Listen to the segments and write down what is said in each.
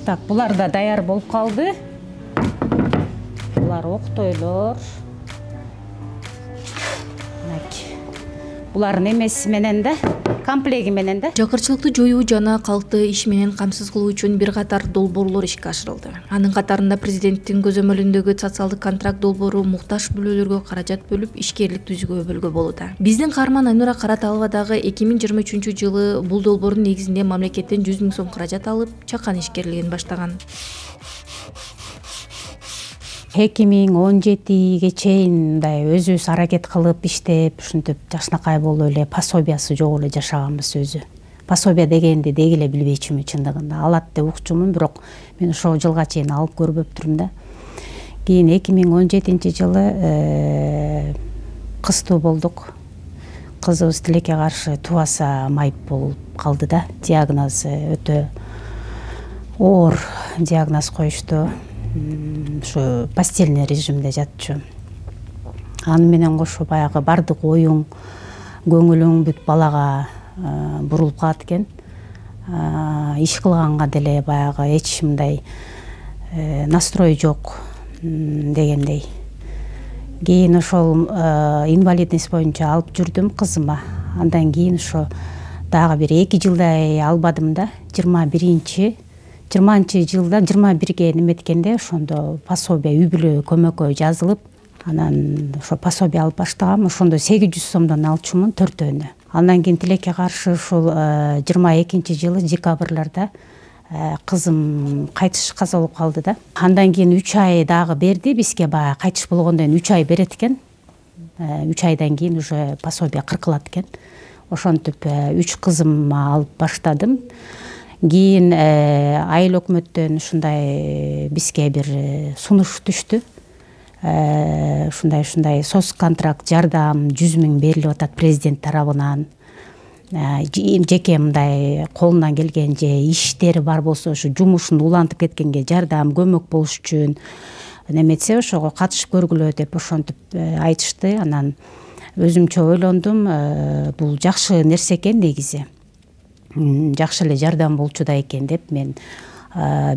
Так, булар да даяр болуп калды. Булар октойлор. Булардын эмеси менен да, комплеги менен да. Жакырчылыкты жоюу жана калкты иш менен камсыз кылуу үчүн бир катар долбоорлор ишке ашырылды. Анын катарында президенттин көзөмөлүндөгү социалдык контракт долбоору муктаж бүлөлөргө каражат бөлүп, ишкерлик түзүүгө бөлгө болууда. Биздин каарман Айнура Караталова дагы 2023-жылы бул долбоордун негизинде мамлекеттен 100 000 сом каражат алып, чакан ишкерлигин баштаган. 2017-ге чейин мындай өзүбүз аракет кылып иштеп, ушинтип жакшынакай болуп эле пособиясы жок эле жашаганбыз өзү. Пособия дегенди деги эле билбейчүмүн чындыгында. Алат деп укчумун, бирок мен ошол жылга чейин алып көрбөптүрмүн да. Кийин 2017-жылы кыстуу болдук. Кызыбыз тилекке каршы тубаса майып болуп калды да. Диагноз өтө оор диагноз коюшту. Şu постельный режимде жатчу. Аны менен кошо баягы бардык оюң, көңүлүң бүт балага бурулуп калат экен. Иш кылганга деле баягы эч мындай настрой жок дегендей. Кийин ошол инвалидность боюнча алып жүрдүм кызыма. Андан кийин ошо дагы бир 2 жылдай албадым да. 20-жылда 21-ге неметкенде ошондо пособия үй бүлө көмөккө жазылып, анан ошо пособия алып баштагам. Ошондо 800 сомдон алчумун 4-өөнү. Андан кийин тилекке каршы ушул 22-жылы декабрларда кызым кайтыш каза болуп калды да. Андан кийин 3 ай дагы берди бизге, баягы кайтыш болгондон кийин 3 ай берет экен. 3 айдан кийин уже пособия кыркылат экен. Ошентип 3 кызымды алып баштадым. Кийин айыл өкмөттөн ушундай бизге бир сунуш түштү. Ушундай соцконтракт жардам 100 000 берилип атат президент тарабынан. Жеке мындай колунан келген же иштери бар болсо ошо жумушун улантып кеткенге жардам, көмөк болуш үчүн неметсе ошого катышып көргүлө деп ошентип айтышты. Анан өзүмчө ойлондум, бул жакшы нерсе экен негизи. Жакшы эле жардам болчу да экен деп мен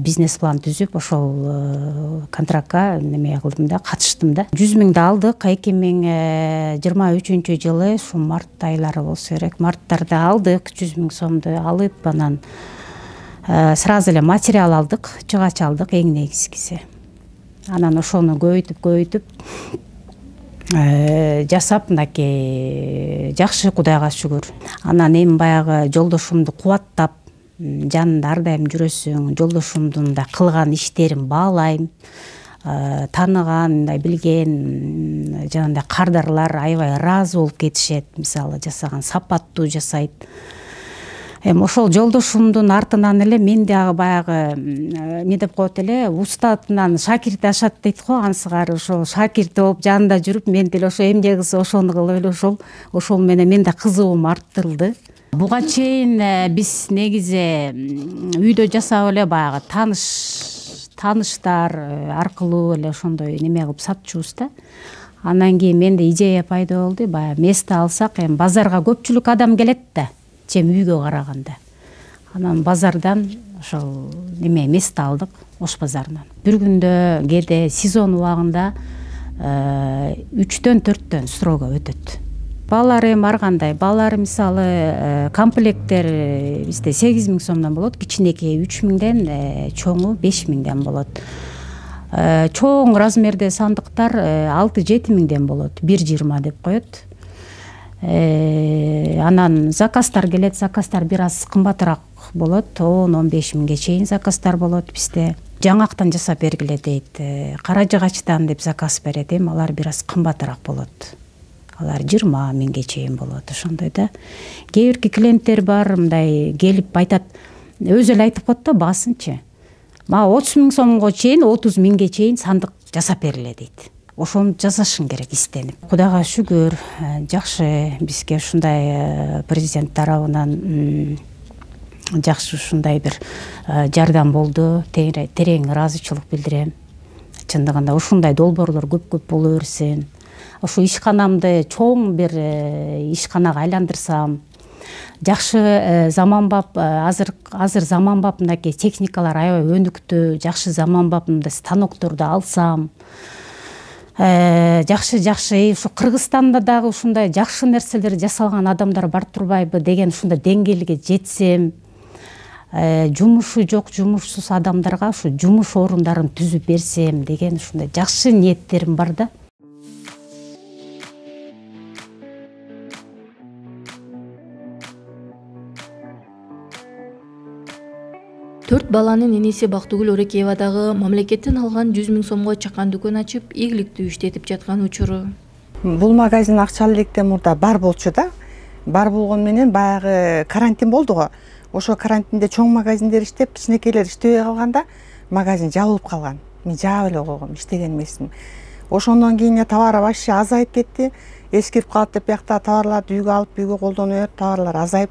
бизнес план түзүп ошол контрактка неме кылдым да, катыштым да. 100 000 алдык. 2023-жылы ушу март айлары болсо керек. Марттарда алдык 100 000 сомду алып, анан сразу эле материал алдык, жыгач алдык эң негизгиси. Анан ошону көбөйтүп жасап, мынакей жакшы, Кудайга шүгүр. Анан эми баягы жолдошумду кубаттап, жанында ар дайым жүрөсүң, жолдошумдун да кылган иштерин баалайм. Таныган, мындай билген жанагындай кардарлар аябай ыраазы болуп кетишет. Мисалы жасаган сапаттуу жасайт. Эми ошол жолдошумдун артынан эле мен дагы баягы не деп коет эле, устатынан шакирт ашат дейт го, ансыгар ошол шакирт болуп жанында жүрүп, мен деле ошо эмне кылса ошону кылып эле ошол менен мен да кызыгуум арттырылды. Буга чейин биз негизи үйдө жасап эле баягы тааныштар аркылуу эле ошондой неме кылып сатчубуз да. Андан кийин менде идея пайда болду, баягы место алсак, эми базарга көпчүлүк адам келет да, чем үйгө караганда. Анан базардан ошол неме место алдык, Ош базарынан. Бир күндө кээде сезон убагында 3-4 строго өтөт. Балалар эми ар кандай. Балалар мисалы комплекттер бизде 8 000 сомдон болот, кичинекей 3 000ден, чоңу 5 000ден болот. Чоң размерде сандыктар 6-7 000ден болот, 1,20 деп коет. Анан заказдар келет, заказдар бир аз кымбатыраак болот, 10-15 000ге чейин заказдар болот бизде. Жаңактан жасап бергиле дейт, кара жыгачтан деп заказ берет, эми алар бир аз кымбатыраак болот. Алар 20 000ге чейин болот, ошондой да. Кээ бирки клиенттер бар, мындай келип айтат, өзү эле айтып коет да баасынчы. Мага 30 000 сомго чейин, 30 000ге чейин сандык жасап бериле дейт. Ошону жасашың керек истенип. Кудайга шүгүр, жакшы бизге ушундай президент тарабынан жакшы ушундай бир жардам болду. Терең ыраазычылык билдирем. Чындыгында ушундай долбоорлор көп боло берсин. Ошо ишканамды чоң бир ишканага айландырсам, жакшы заманбап азыр заманбап мынакей техникалар аябай өнүктү, жакшы заманбап мындай станокторду алсам, жакшы ушу Кыргызстанда дагы ушундай жакшы нерселер жасалган адамдар бар турбайбы деген ушундай деңгээлге жетсем, жумушу жок, жумушсуз адамдарга ушу жумуш орундарын түзүп берсем деген ушундай жакшы ниеттерим бар да. Төрт баланын энеси Бактыгүл Орекеева дагы мамлекеттен алган 100 000 сомго чакан дүкөн ачып, ийгиликтүү иштетип жаткан учуру. Бул магазин акчалуу электен мурда бар болчу да. Бар болгон менен баягы карантин болду го. Ошо карантинде чоң магазиндер иштеп, кичинекейлер иштебей калганда магазин жабылып калган. Мен жаап эле койгом, иштеген эмесмин. Ошондон кийин товар вообще азайып кетти. Эскирип калат деп биякта товарларды үйгө алып, үйгө колдонуп берип, товарлар азайып,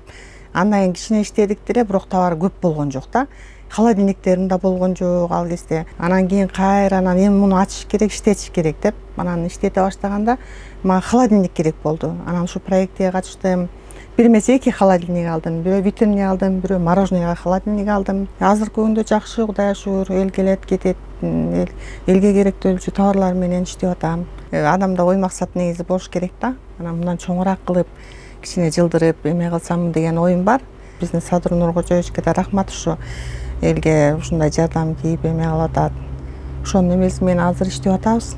андан кийин кичине иштедик деле, бирок товар көп болгон жок да. Холодильниктерим да болгон жок ал кезде. Анан кийин кайрадан эми муну ачыш керек, иштетиш керек деп, анан иштете баштаганда мага холодильник керек болду. Анан ушу проектке катыштым. Бир эмес 2 холодильник алдым, бирөө витринный алдым, бирөө мороженыйга холодильник алдым. Азыркы күндө жакшы, Кудайга шүгүр, эл келет, кетет, элге керектүү товарлар менен иштеп атам. Адамда ой максат негизи болуш керек да. Анан мындан чоңураак кылып, кичине жылдырып эме кылсам деген оюм бар. Биздин Садыр Нуркожоевичке да рахмат, ушу элге ушундай жардам тийип эме кылып атат. Ошонун эмеси менен азыр иштеп атабыз.